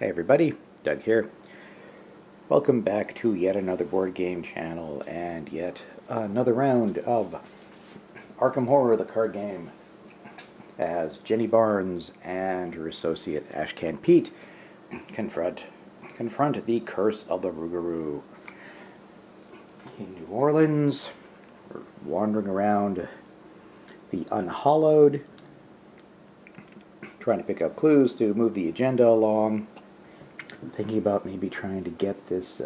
Hey everybody, Doug here. Welcome back to yet another board game channel and yet another round of Arkham Horror, the card game, as Jenny Barnes and her associate Ashcan Pete confront the curse of the Rougarou. In New Orleans, we're wandering around the Unhallowed, trying to pick up clues to move the agenda along. Thinking about maybe trying to get this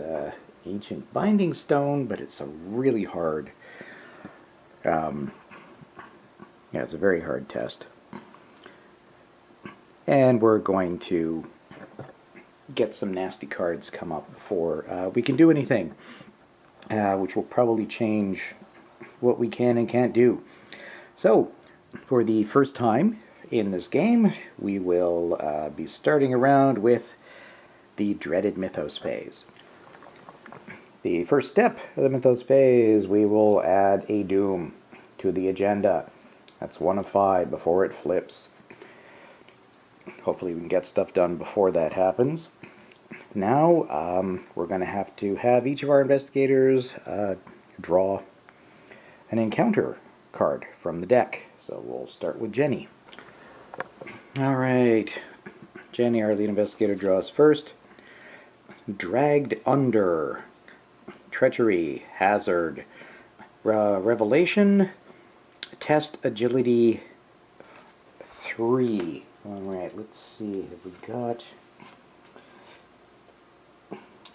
ancient binding stone, but it's a really hard, it's a very hard test. And we're going to get some nasty cards come up before we can do anything, which will probably change what we can and can't do. So, for the first time in this game, we will be starting around with the dreaded Mythos phase. The first step of the Mythos phase, we will add a Doom to the agenda. That's 1 of 5 before it flips. Hopefully we can get stuff done before that happens. Now, we're going to have each of our investigators draw an encounter card from the deck. So we'll start with Jenny. Alright, Jenny, our lead investigator, draws first. Dragged under, treachery, hazard, revelation, test agility 3. Alright, let's see, have we got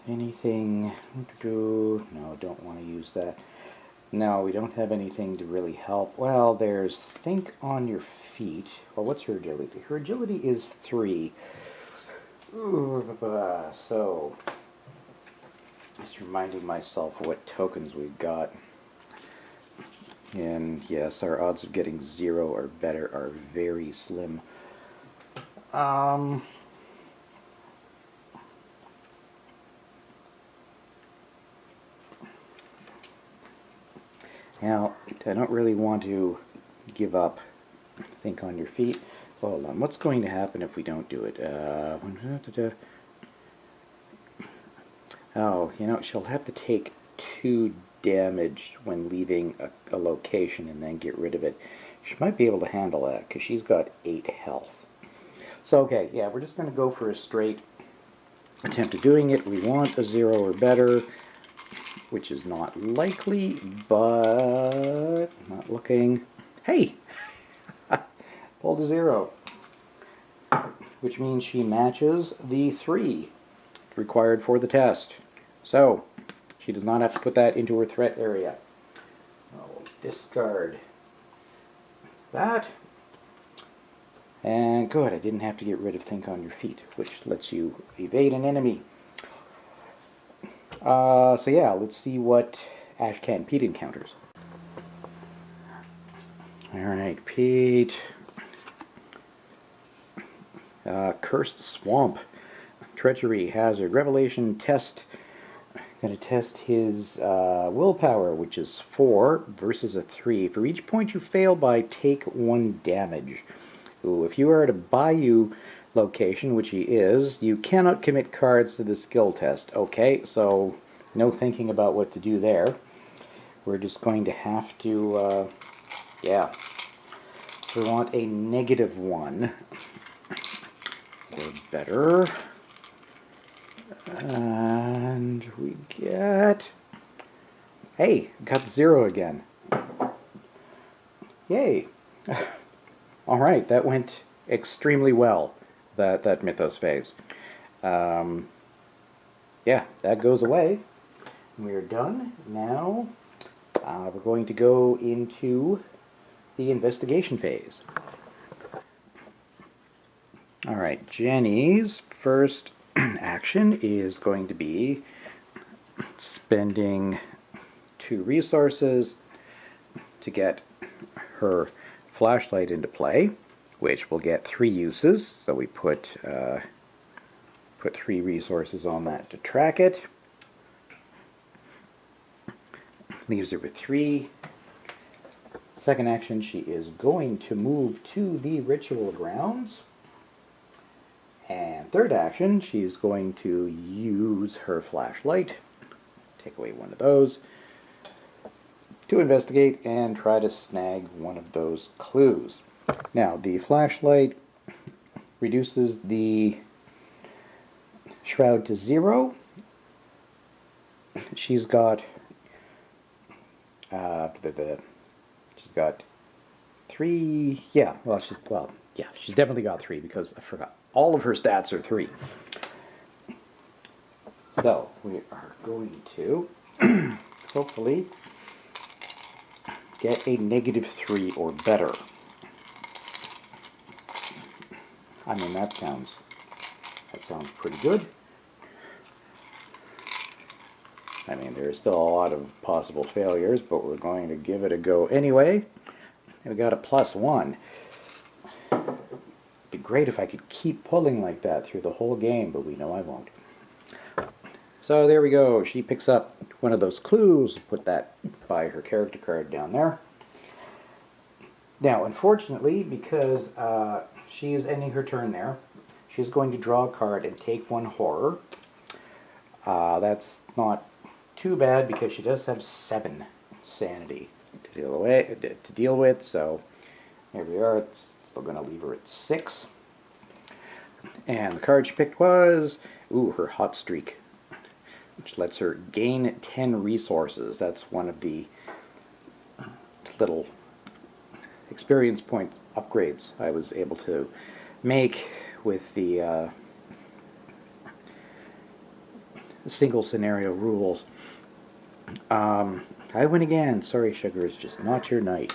anything to do? No, don't want to use that. No, we don't have anything to really help. Well, there's think on your feet. Well, what's her agility? Her agility is 3. So, just reminding myself what tokens we've got. And yes, our odds of getting 0 or better are very slim. Now, I don't really want to give up think on your feet. Hold on, what's going to happen if we don't do it? Oh, you know, she'll have to take 2 damage when leaving a location and then get rid of it. She might be able to handle that because she's got 8 health. So, okay, yeah, we're just going to go for a straight attempt at doing it. We want a 0 or better, which is not likely, but not looking. Hey! Pulled a 0, which means she matches the 3 required for the test. So, she does not have to put that into her threat area. I'll discard that. And good, I didn't have to get rid of Think on Your Feet, which lets you evade an enemy. So yeah, let's see what Ashcan Pete encounters. Alright, Pete. Cursed Swamp. Treachery, hazard, revelation, test. Going to test his willpower, which is 4 versus a 3. For each point you fail by, take 1 damage. Ooh, if you are at a bayou location, which he is, you cannot commit cards to the skill test. Okay, so no thinking about what to do there. We're just going to have to, we want a -1 or better. And we get... Hey, got the 0 again. Yay! Alright, that went extremely well, that Mythos phase. Yeah, that goes away. We're done. Now, we're going to go into the investigation phase. Alright, Jenny's first action is going to be spending 2 resources to get her flashlight into play, which will get 3 uses. So we put 3 resources on that to track it. Leaves her with 3. Second action, she is going to move to the ritual grounds And third action, she's going to use her flashlight, take away one of those, to investigate and try to snag one of those clues. Now, the flashlight reduces the shroud to 0. She's got she's got 3. Yeah, she's definitely got 3 because I forgot. All of her stats are 3. So we are going to hopefully get a -3 or better. I mean, that sounds pretty good. I mean, there's still a lot of possible failures, but we're going to give it a go anyway. And we got a +1. It'd be great if I could keep pulling like that through the whole game, but we know I won't. So there we go. She picks up one of those clues. Put that by her character card down there. Now, unfortunately, because she is ending her turn there, she's going to draw a card and take 1 horror. That's not too bad because she does have 7 sanity to deal with. So here we are. It's still going to leave her at 6. And the card she picked was her hot streak, which lets her gain 10 resources. That's one of the little experience point upgrades I was able to make with the single scenario rules. I win again. Sorry, sugar, it's just not your night.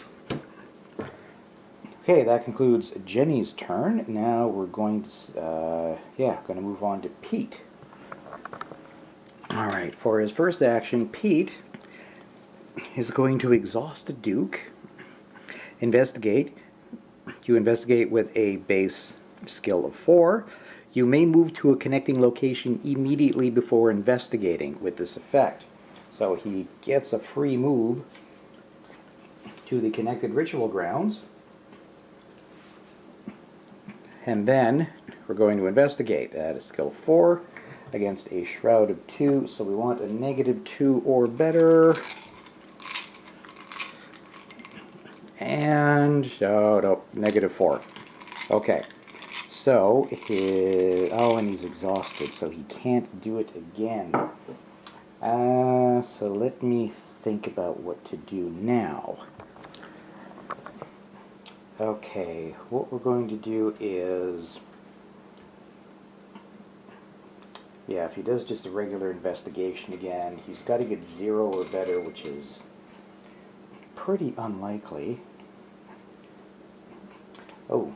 Okay, that concludes Jenny's turn. Now we're going to move on to Pete. Alright, for his first action, Pete is going to exhaust a Duke, investigate. You investigate with a base skill of 4. You may move to a connecting location immediately before investigating with this effect. So he gets a free move to the connected ritual grounds. And then we're going to investigate at a skill 4 against a shroud of 2. So we want a -2 or better. And, no, -4. Okay. So, and he's exhausted, so he can't do it again. So let me think about what to do now. Okay, what we're going to do is, if he does just a regular investigation again, he's got to get 0 or better, which is pretty unlikely. Oh,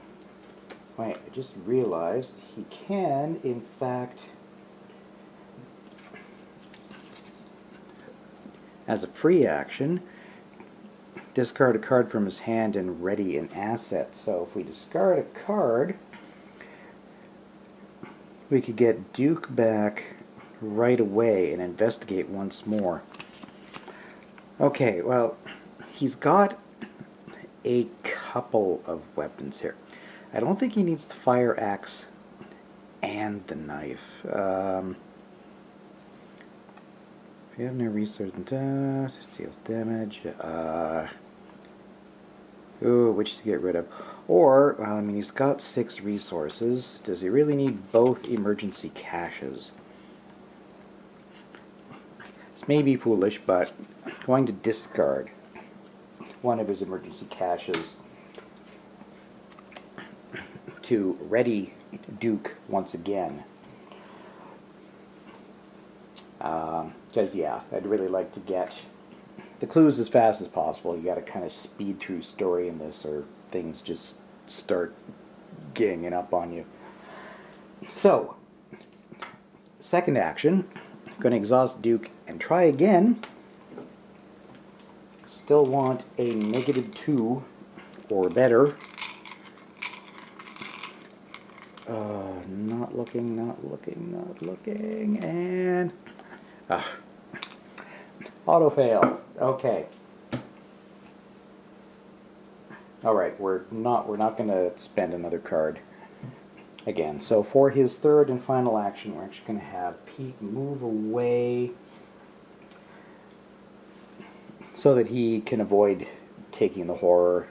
wait, I just realized he can, in fact, as a free action, discard a card from his hand and ready an asset. So if we discard a card, we could get Duke back right away and investigate once more. Okay, well, he's got a couple of weapons here. I don't think he needs the fire axe and the knife. If you have no resource, deals damage. Which to get rid of. Or, well, I mean, he's got 6 resources. Does he really need both emergency caches? This may be foolish, but I'm going to discard one of his emergency caches to ready Duke once again. Because, I'd really like to get the clues as fast as possible. You got to kind of speed through story in this, or things just start ganging up on you. So, second action, I'm going to exhaust Duke and try again. Still want a -2 or better. Not looking, and auto fail. Okay. All right, we're not going to spend another card. again. So for his third and final action, we're actually going to have Pete move away so that he can avoid taking the horror.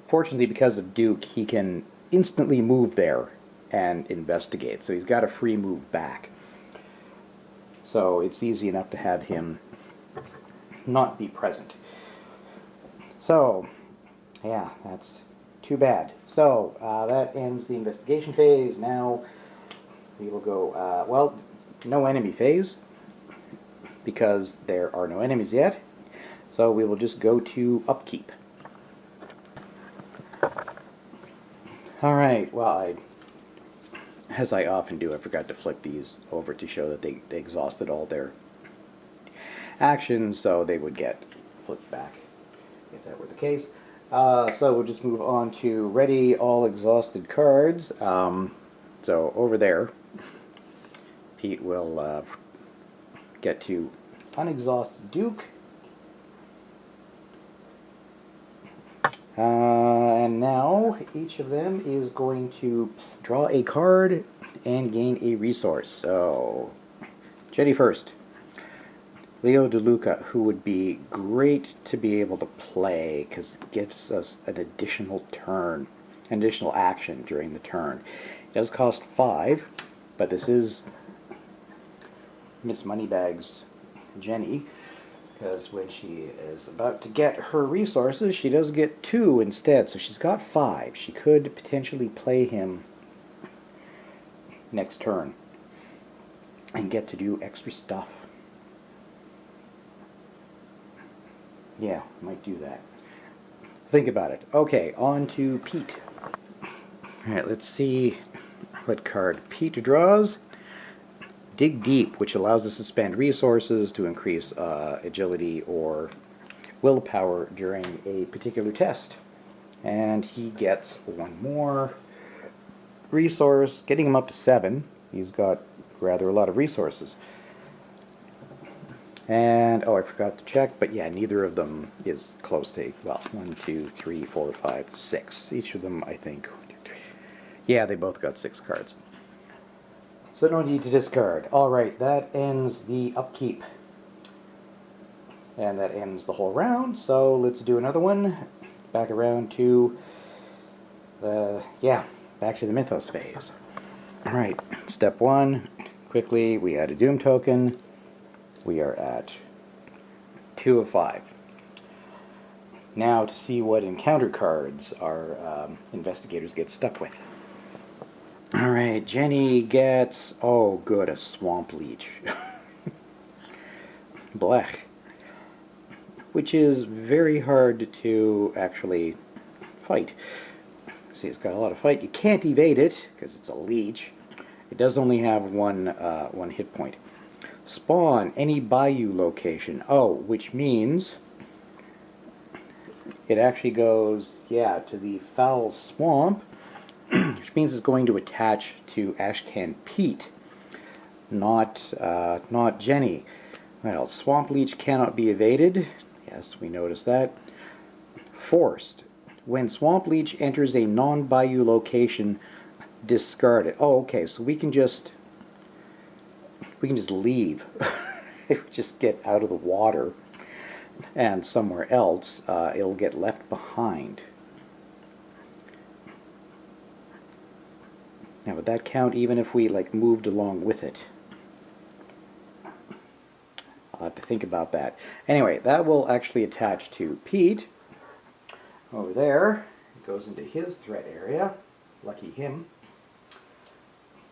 Fortunately, because of Duke, he can instantly move there and investigate. So he's got a free move back. So it's easy enough to have him not be present. So, yeah, that's too bad. So, that ends the investigation phase. Now, we will go, well, no enemy phase, because there are no enemies yet. So we will just go to upkeep. Alright, well, as I often do, I forgot to flip these over to show that they exhausted all their actions, so they would get flipped back if that were the case. So we'll just move on to ready all exhausted cards. So over there, Pete will get to unexhaust Duke. And now each of them is going to draw a card and gain a resource. So, Jetty first. Leo DeLuca, who would be great to be able to play because it gives us an additional turn, an additional action during the turn. It does cost 5, but this is Miss Moneybags Jenny, because when she is about to get her resources, she does get 2 instead, so she's got 5. She could potentially play him next turn and get to do extra stuff. Yeah, might do that. Think about it. Okay, on to Pete. Alright, let's see what card Pete draws. Dig Deep, which allows us to spend resources to increase agility or willpower during a particular test. And he gets 1 more resource, getting him up to 7. He's got rather a lot of resources. And, oh, I forgot to check, but yeah, neither of them is close to, well, 1, 2, 3, 4, 5, 6. Each of them, I think, yeah, they both got 6 cards. So no need to discard. Alright, that ends the upkeep. And that ends the whole round, so let's do another one. Back around to back to the Mythos phase. Alright, step 1, quickly, we add a Doom token. We are at 2 of 5. Now to see what encounter cards our investigators get stuck with. Alright, Jenny gets, oh good, a Swamp Leech. Blech. Which is very hard to actually fight. See, it's got a lot of fight. You can't evade it, because it's a leech. It does only have one hit point. Spawn any bayou location. Oh, which means it actually goes, yeah, to the Foul Swamp, which means it's going to attach to Ashcan Pete, not Jenny. Well, Swamp Leech cannot be evaded. Yes, we noticed that. Forced. When Swamp Leech enters a non-bayou location, discard it. Oh, okay, so we can just leave. Just get out of the water and somewhere else it'll get left behind. Now would that count even if we like moved along with it? I'll have to think about that. Anyway, that will actually attach to Pete over there. It goes into his threat area. Lucky him.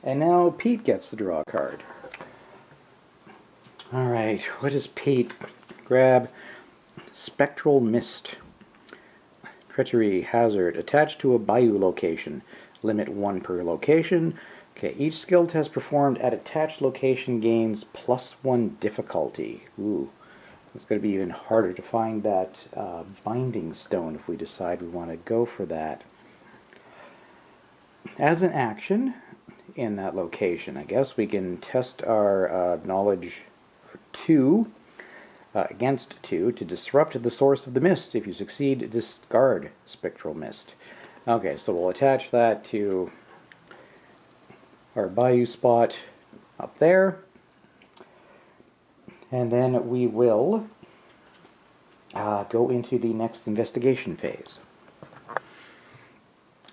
And now Pete gets to draw a card. Alright, what does Pete grab? Spectral Mist. Treachery, Hazard, attached to a bayou location. Limit 1 per location. Okay, each skill test performed at attached location gains +1 difficulty. Ooh, it's going to be even harder to find that binding stone if we decide we want to go for that. As an action in that location, I guess we can test our knowledge for 2 against 2 to disrupt the source of the mist. If you succeed, discard Spectral Mist. Okay, so we'll attach that to our bayou spot up there. And then we will go into the next investigation phase.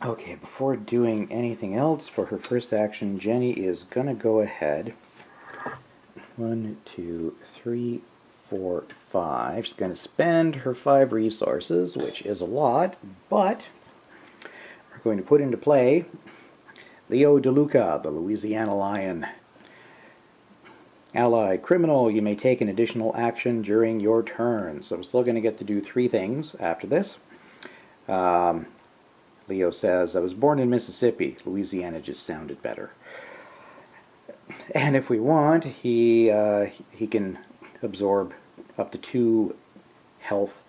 Okay, before doing anything else for her first action, Jenny is going to go ahead. 1, 2, 3, 4, 5. She's going to spend her 5 resources, which is a lot, but we're going to put into play Leo DeLuca, the Louisiana Lion. Ally criminal, you may take an additional action during your turn. So I'm still going to get to do 3 things after this. Leo says, I was born in Mississippi. Louisiana just sounded better. And if we want, he can absorb up to 2 health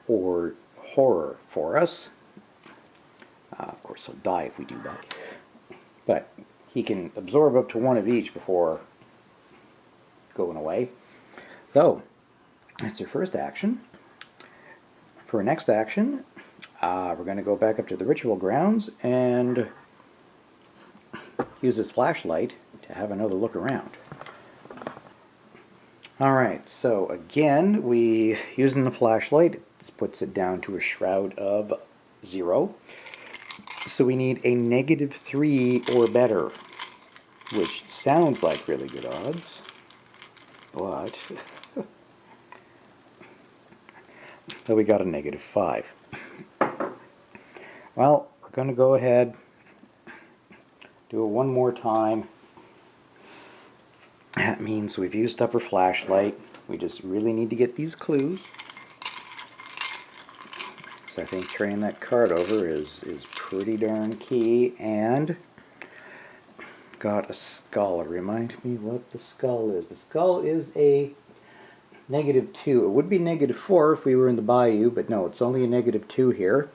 or horror for us. Of course, he'll die if we do that. But he can absorb up to 1 of each before going away. So, that's her first action. For our next action, we're going to go back up to the ritual grounds and use this flashlight to have another look around. Alright, so again, using the flashlight, this puts it down to a shroud of 0. So we need a -3 or better, which sounds like really good odds, but so we got a -5. Well, we're going to go ahead, do it one more time. That means we've used up our flashlight. We just really need to get these clues. So I think turning that card over is pretty darn key. And got a skull. Remind me what the skull is. The skull is a -2. It would be -4 if we were in the bayou, but no, it's only a -2 here.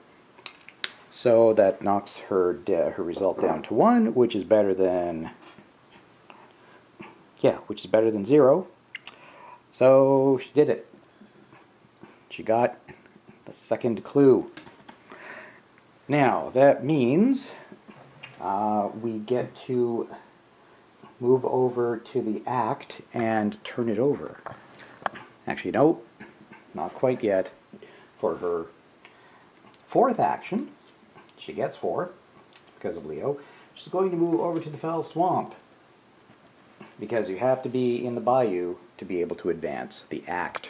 So that knocks her result down to 1, which is better than 0. So she did it. She got the second clue. Now that means we get to move over to the act and turn it over. Actually, no, not quite yet. For her 4th action, she gets 4 because of Leo. She's going to move over to the Foul Swamp because you have to be in the bayou to be able to advance the act.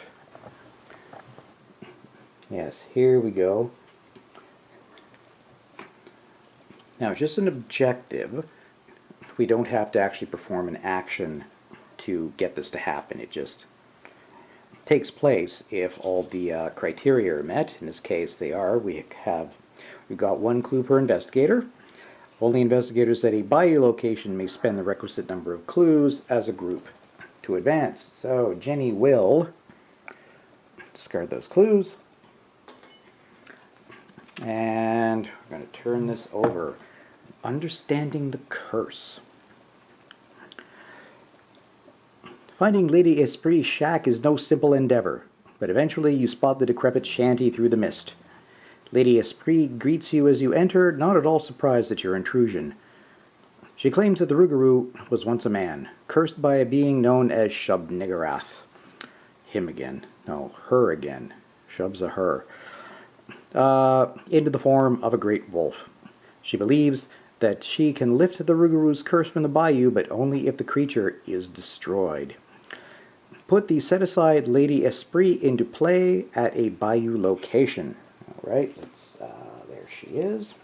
Yes, here we go. Now, it's just an objective. We don't have to actually perform an action to get this to happen. It just takes place if all the criteria are met. In this case, they are. We've got 1 clue per investigator. Only investigators at a bayou location may spend the requisite number of clues as a group to advance. So Jenny will discard those clues. And we're going to turn this over. Understanding the curse. Finding Lady Esprit's shack is no simple endeavor, but eventually you spot the decrepit shanty through the mist. Lady Esprit greets you as you enter, not at all surprised at your intrusion. She claims that the Rougarou was once a man, cursed by a being known as Shub-Niggurath. Him again. No, her again. Shub's a her. Into the form of a great wolf. She believes that she can lift the Rougarou's curse from the bayou, but only if the creature is destroyed. Put the set-aside Lady Esprit into play at a bayou location. Alright, there she is.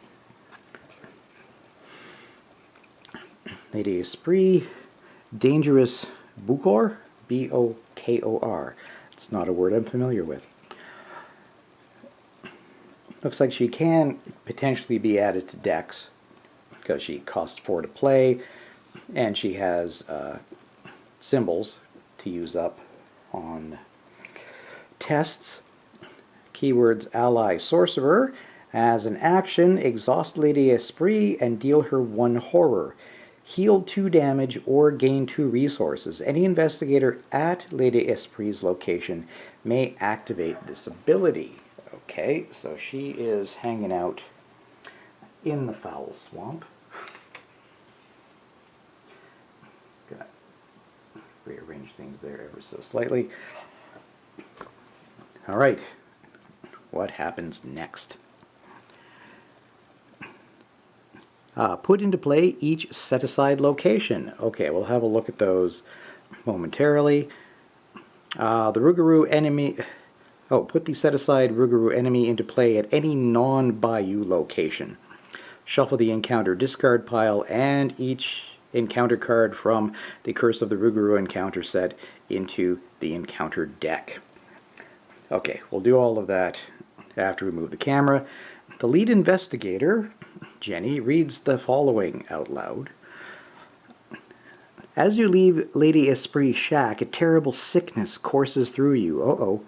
Lady Esprit, Dangerous Bokor, B-O-K-O-R. It's not a word I'm familiar with. Looks like she can potentially be added to decks because she costs 4 to play, and she has symbols to use up on tests. Keywords Ally Sorcerer. As an action, exhaust Lady Esprit and deal her 1 horror. Heal 2 damage or gain 2 resources. Any investigator at Lady Esprit's location may activate this ability. Okay, so she is hanging out in the Foul Swamp. rearrange things there ever so slightly. All right, what happens next? Put into play each set-aside location. Okay, we'll have a look at those momentarily. The Rougarou enemy... Oh, put the set-aside Rougarou enemy into play at any non-Bayou location. Shuffle the encounter discard pile and each encounter card from the Curse of the Rougarou encounter set into the encounter deck. Okay, we'll do all of that after we move the camera. The lead investigator, Jenny, reads the following out loud. As you leave Lady Esprit's shack, a terrible sickness courses through you,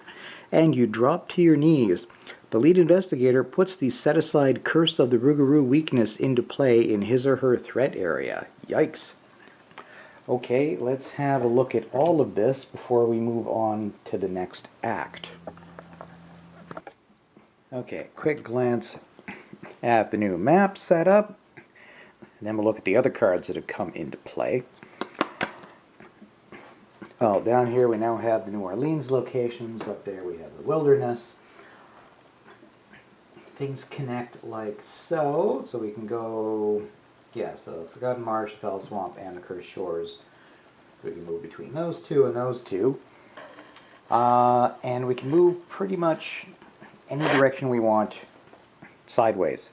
and you drop to your knees. The lead investigator puts the set-aside Curse of the Rougarou weakness into play in his or her threat area. Yikes. Okay, let's have a look at all of this before we move on to the next act. Okay, quick glance at the new map setup. Then we'll look at the other cards that have come into play. Well, down here we now have the New Orleans locations. Up there we have the wilderness. Things connect like so. So we can go, yeah, so Forgotten Marsh, Fell Swamp, and the Cursed Shores. We can move between those two and those two. And we can move pretty much any direction we want sideways.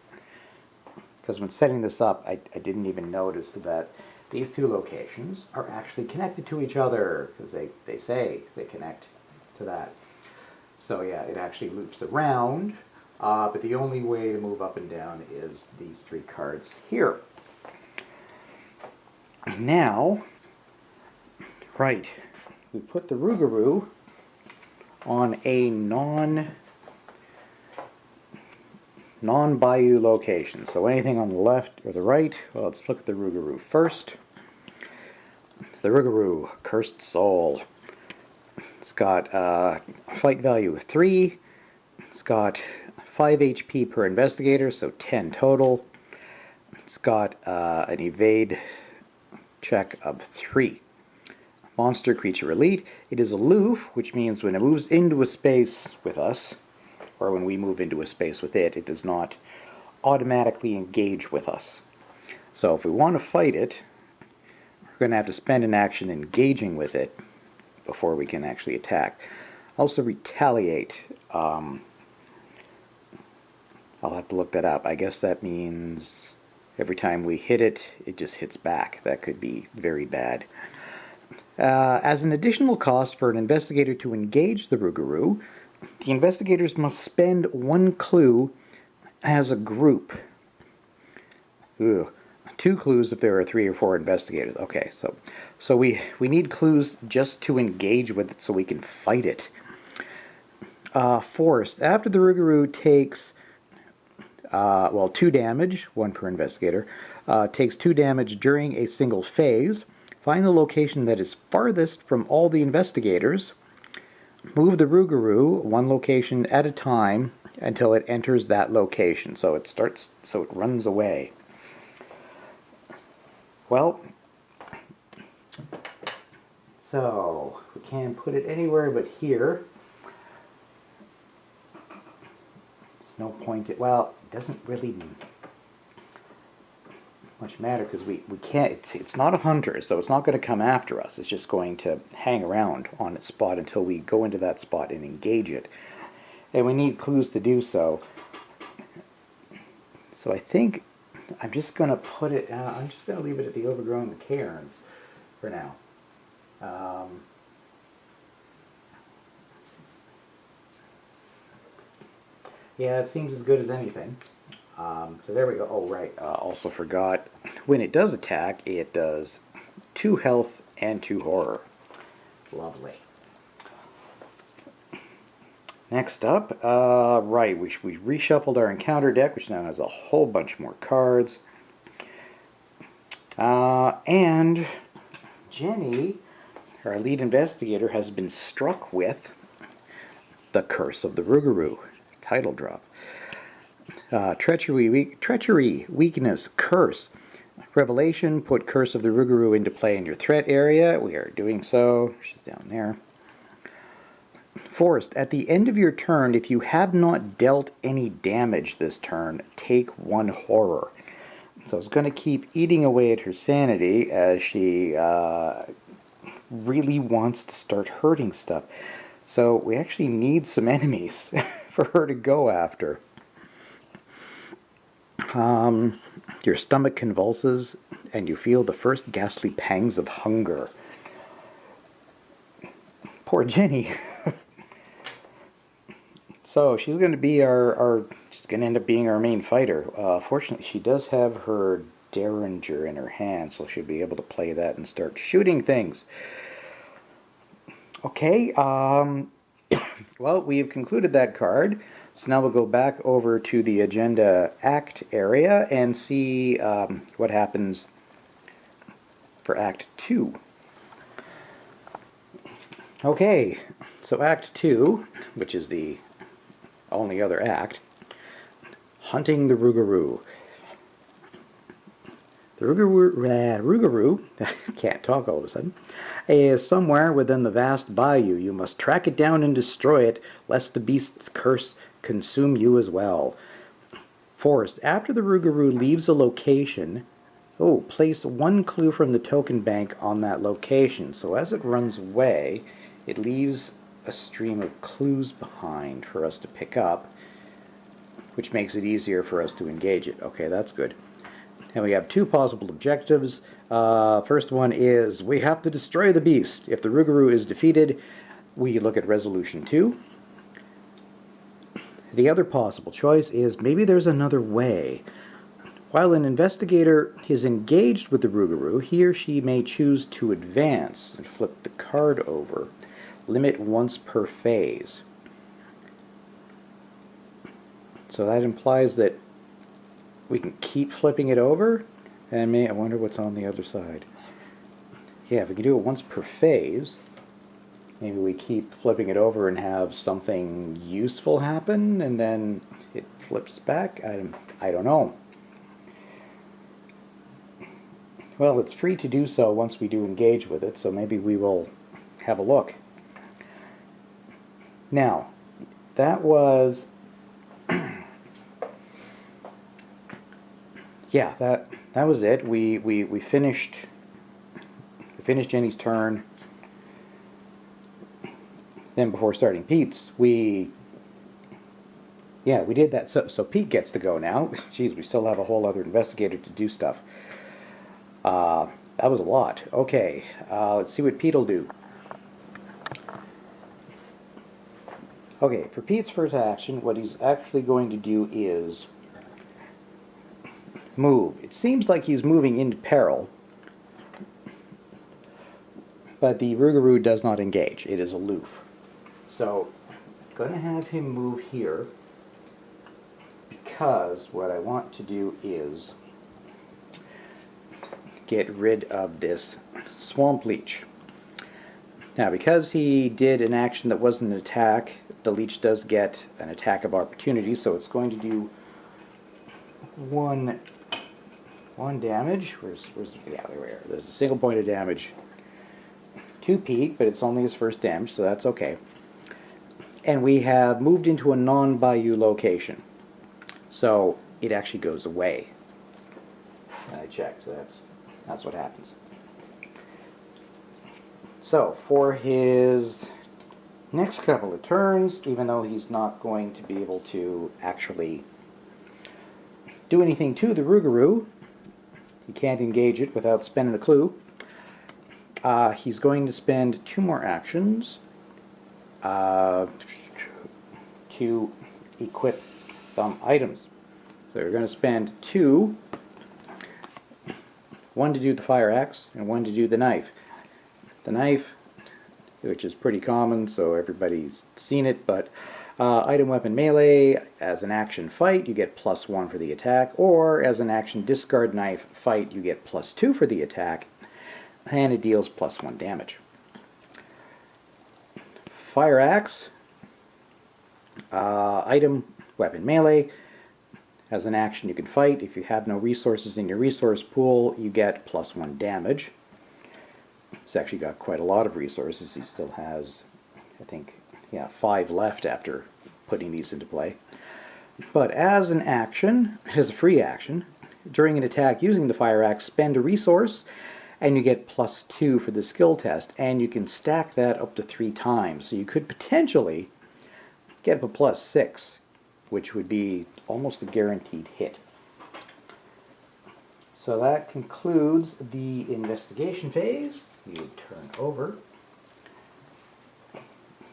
Because when setting this up, I didn't even notice that these two locations are actually connected to each other, because they say they connect to that. So yeah, it actually loops around, but the only way to move up and down is these three cards here. Now, right, we put the Rougarou on a non-Bayou location. So anything on the left or the right, well, let's look at the Rougarou first. The Rougarou, Cursed Soul. It's got a fight value of 3. It's got 5 HP per investigator, so 10 total. It's got an evade check of 3. Monster Creature Elite. It is aloof, which means when it moves into a space with us, or when we move into a space with it, it does not automatically engage with us. So if we want to fight it, we're going to have to spend an action engaging with it before we can actually attack. Also retaliate. I'll have to look that up. I guess that means every time we hit it, it just hits back. That could be very bad. As an additional cost for an investigator to engage the Rougarou, the investigators must spend 1 clue as a group. Ugh. 2 clues if there are 3 or 4 investigators. Okay, so we need clues just to engage with it so we can fight it. Forced. After the Rougarou takes 2 damage, 1 per investigator, takes 2 damage during a single phase, find the location that is farthest from all the investigators. Move the Rougarou 1 location at a time until it enters that location. So it runs away. Well, so we can put it anywhere but here. There's no point. Well, it doesn't really much matter because we can't. It's not a hunter, so it's not going to come after us. It's just going to hang around on its spot until we go into that spot and engage it. And we need clues to do so. So I think I'm just going to put it. I'm just going to leave it at the overgrown cairns for now. Yeah, it seems as good as anything. So there we go. Oh, right. Also forgot. When it does attack, it does 2 health and 2 horror. Lovely. Next up, right, we reshuffled our encounter deck, which now has a whole bunch more cards. And Jenny, our lead investigator, has been struck with the Curse of the Rougarou. Title drop. Treachery, weakness, curse. Revelation, put Curse of the Rougarou into play in your threat area. We are doing so. She's down there. Forest, at the end of your turn, if you have not dealt any damage this turn, take 1 horror. So it's going to keep eating away at her sanity as she really wants to start hurting stuff. So we actually need some enemies for her to go after. Your stomach convulses and you feel the first ghastly pangs of hunger. Poor Jenny. So she's going to be she's going to end up being our main fighter. Fortunately, she does have her Derringer in her hand, so she'll be able to play that and start shooting things. Okay, well, we've concluded that card. So now we'll go back over to the agenda act area and see what happens for Act 2. Okay, so Act 2, which is the only other act, hunting the Rougarou. The Rougarou, can't talk all of a sudden, is somewhere within the vast bayou. You must track it down and destroy it, lest the beast's curse consume you as well. Forest, after the Rougarou leaves a location, place 1 clue from the token bank on that location. So as it runs away, it leaves a stream of clues behind for us to pick up, which makes it easier for us to engage it. Okay, that's good. And we have 2 possible objectives. First one is we have to destroy the beast. If the Rougarou is defeated, we look at Resolution 2. The other possible choice is maybe there's another way. While an investigator is engaged with the Rougarou, he or she may choose to advance and flip the card over. Limit once per phase. So that implies that we can keep flipping it over. And I wonder what's on the other side. Yeah, if we can do it once per phase, maybe we keep flipping it over and have something useful happen, and then it flips back. I don't know. Well, it's free to do so once we do engage with it, so maybe we will have a look. Now, that was... yeah, that was it. We finished Jenny's turn. Then before starting Pete's, we did that. So Pete gets to go now. Jeez, we still have a whole other investigator to do stuff. That was a lot. Okay, let's see what Pete will do. Okay, for Pete's first action, what he's actually going to do is move. It seems like he's moving into peril, but the Rougarou does not engage. It is aloof. So, I'm going to have him move here because what I want to do is get rid of this Swamp Leech. Now, because he did an action that wasn't an attack, the Leech does get an attack of opportunity, so it's going to do one damage. There's a single point of damage to Pete, but it's only his first damage, so that's okay. And we have moved into a non-bayou location, so it actually goes away. And I checked, so that's what happens. So for his next couple of turns, even though he's not going to be able to actually do anything to the Rougarou, he can't engage it without spending a clue. He's going to spend 2 more actions to equip some items. So we're going to spend 2, 1 to do the fire axe and 1 to do the knife. The knife, which is pretty common, so everybody's seen it, but item weapon melee, as an action fight, you get +1 for the attack, or as an action discard knife fight, you get +2 for the attack, and it deals +1 damage. Fire axe, item weapon melee, As an action, you can fight. If you have no resources in your resource pool, you get +1 damage. He's actually got quite a lot of resources. He still has, I think, yeah, 5 left after putting these into play. But as an action, as a free action, during an attack using the fire axe, spend a resource, and you get +2 for the skill test, and you can stack that up to 3 times. So you could potentially get up a +6, which would be almost a guaranteed hit. So that concludes the investigation phase. You turn over.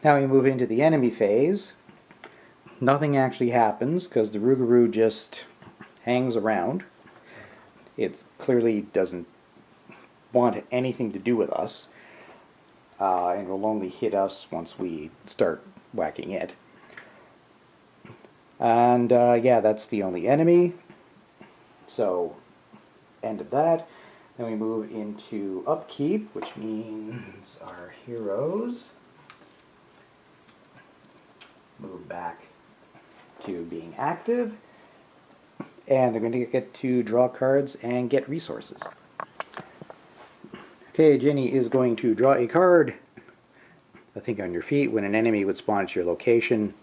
Now we move into the enemy phase. Nothing actually happens because the Rougarou just hangs around. It clearly doesn't want anything to do with us, and will only hit us once we start whacking it. And yeah, that's the only enemy. So, end of that. Then we move into upkeep, which means our heroes move back to being active, and they're going to get to draw cards and get resources. Okay, Jenny is going to draw a card. I think on your feet. When an enemy would spawn at your location,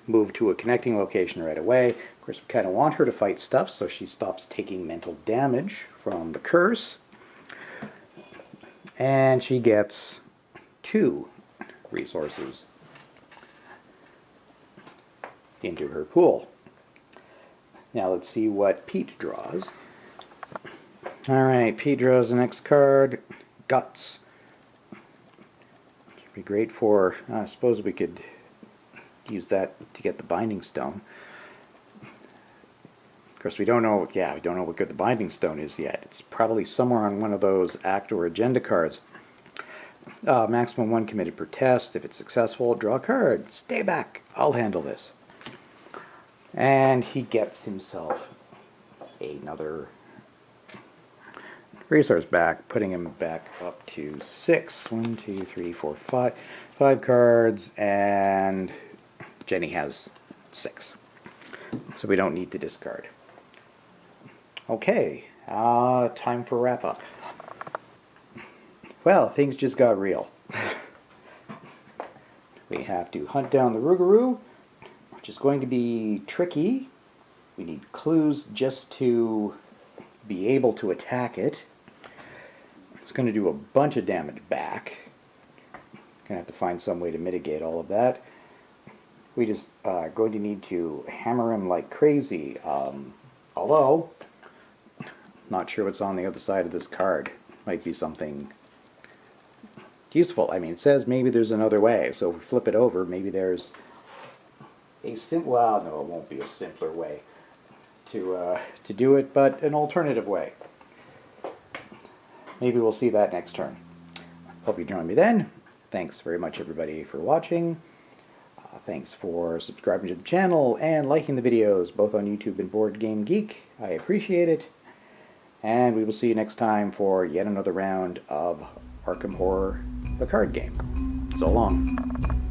move to a connecting location right away. Of course, we kind of want her to fight stuff, so she stops taking mental damage from the curse. And she gets 2 resources into her pool. Now let's see what Pete draws. Alright, Pete draws the next card, Guts. Should be great for, I suppose we could use that to get the Binding Stone. Of course, we don't know what good the Binding Stone is yet. It's probably somewhere on one of those act or agenda cards. Maximum 1 committed per test. If it's successful, draw a card. Stay back. I'll handle this. And he gets himself another resource back, putting him back up to 6. 1, 2, 3, 4, 5. 5 cards, and Jenny has 6. So we don't need to discard. Okay, time for wrap up. Well, things just got real. We have to hunt down the Rougarou, which is going to be tricky. We need clues just to be able to attack it. It's going to do a bunch of damage back. Going to have to find some way to mitigate all of that. We just going to need to hammer him like crazy. Although, not sure what's on the other side of this card. Might be something useful. I mean, it says maybe there's another way. So if we flip it over, maybe there's a well, no, it won't be a simpler way to do it, but an alternative way. Maybe we'll see that next turn. Hope you join me then. Thanks very much, everybody, for watching. Thanks for subscribing to the channel and liking the videos, both on YouTube and Board Game Geek. I appreciate it. And we will see you next time for yet another round of Arkham Horror, the card game. So long.